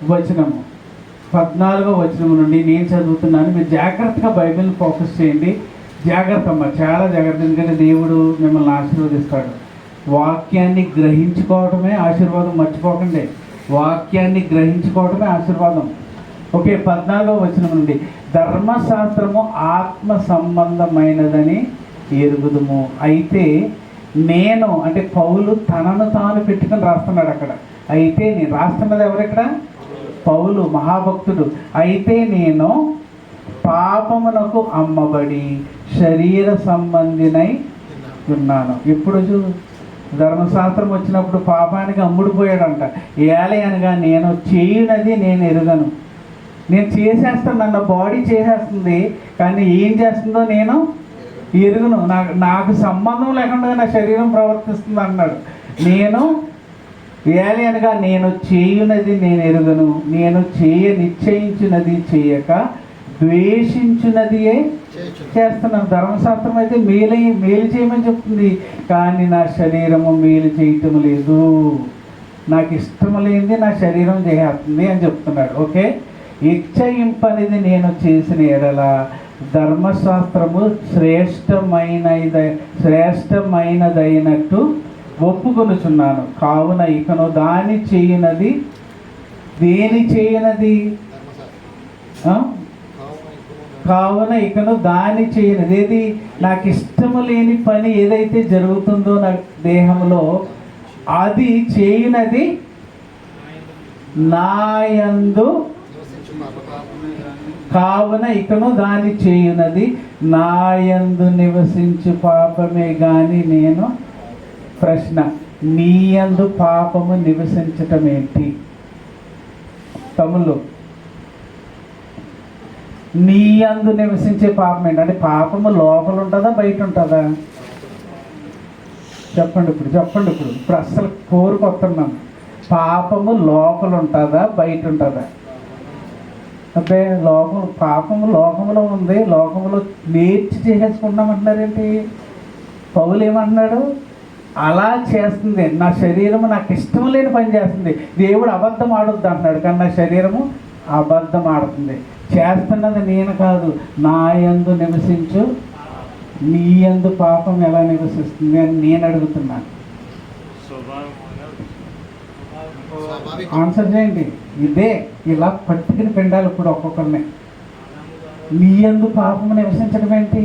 వచనము 14వ వచనం నుండి నేను చదువుతున్నాను. మీరు జాగ్రత్తగా బైబిల్ ఫోకస్ చేయండి. జాగ్రత్త అమ్మా, చాలా జాగ్రత్త. ఎందుకంటే దేవుడు మిమ్మల్ని ఆశీర్వదిస్తాడు. వాక్యాన్ని గ్రహించుకోవడమే ఆశీర్వాదం, మర్చిపోకండి. వాక్యాన్ని గ్రహించుకోవడమే ఆశీర్వాదం. ఓకే, 14వ వచనం నుండి ధర్మశాస్త్రము ఆత్మ సంబంధమైనదని ఎరుగుదుము. అయితే నేను, అంటే పౌలు తనను తాను పెట్టుకుని రాస్తున్నాడు అక్కడ. అయితే నేను రాస్తున్నది ఎవరిక్కడ? పౌలు, మహాభక్తుడు. అయితే నేను పాపమునకు అమ్మబడి శరీర సంబంధినై ఉన్నాను. ఇప్పుడు ధర్మశాస్త్రం వచ్చినప్పుడు పాపానికి అమ్ముడుపోయాడంట. ఏలే అనగా నేను చేయునది నేను ఎరుగను. నేను చేసేస్తాను, నన్ను బాడీ చేసేస్తుంది, కానీ ఏం చేస్తుందో నేను ఎరుగును. నాకు సంబంధం లేకుండా నా శరీరం ప్రవర్తిస్తుంది అన్నాడు. నేను ఏలే అనగా నేను చేయునది నేను ఎరుగను, నేను నిశ్చయించినది చేయక ద్వేషించున్నదియే చేస్తున్నాను. ధర్మశాస్త్రం అయితే మేలు చేయమని చెప్తుంది, కానీ నా శరీరము మేలు చేయటం లేదు. నాకు ఇష్టం లేనిది నా శరీరం చేస్తుంది అని చెప్తున్నాడు. ఓకే, ఇచ్చయింపనిది నేను చేసిన ఎడల ధర్మశాస్త్రము శ్రేష్టమైనదైనట్టు ఒప్పుకొనుచున్నాను. కావున ఇకను దాని చేయనది దేని చేయనది కావున ఇకను దాని చేయనది ఏది? నాకు ఇష్టము లేని పని ఏదైతే జరుగుతుందో నా దేహంలో, అది చేయనది నాయందు. కావున ఇకను దాని చేయునది నాయందు నివసించు పాపమే గాని నేను. ప్రశ్న, నీయందు పాపము నివసించటం ఏంటి? తమ్ముళ్ళు, నీయందు నివసించే పాపం ఏంటి? అంటే పాపము లోపల ఉంటుందా బయట ఉంటుందా? చెప్పండి ఇప్పుడు అస్సలు కోరుకొస్తున్నాను. పాపము లోపల ఉంటుందా బయట ఉంటుందా? అంటే పాపము లోకంలో ఉంది, లోకంలో నేర్చి చేసేసుకుంటామంటున్నారేంటి? పౌలు ఏమంటున్నాడు? అలా చేస్తుంది, నా శరీరము నాకు ఇష్టం లేని పని చేస్తుంది. దేవుడు అబద్ధం ఆడొద్దు అంటున్నాడు, కానీ నా శరీరము అబద్ధం ఆడుతుంది. చేస్తున్నది నేను కాదు, నా యందు నివసించు. నీ యందు పాపం ఎలా నివసిస్తుంది అని నేను అడుగుతున్నాను. ఆన్సర్ చేయండి. ఇదే ఇలా పట్టుకుని పిండాలి ఇప్పుడు ఒక్కొక్కరిని. నీ యందు పాపము నివసించడం ఏంటి?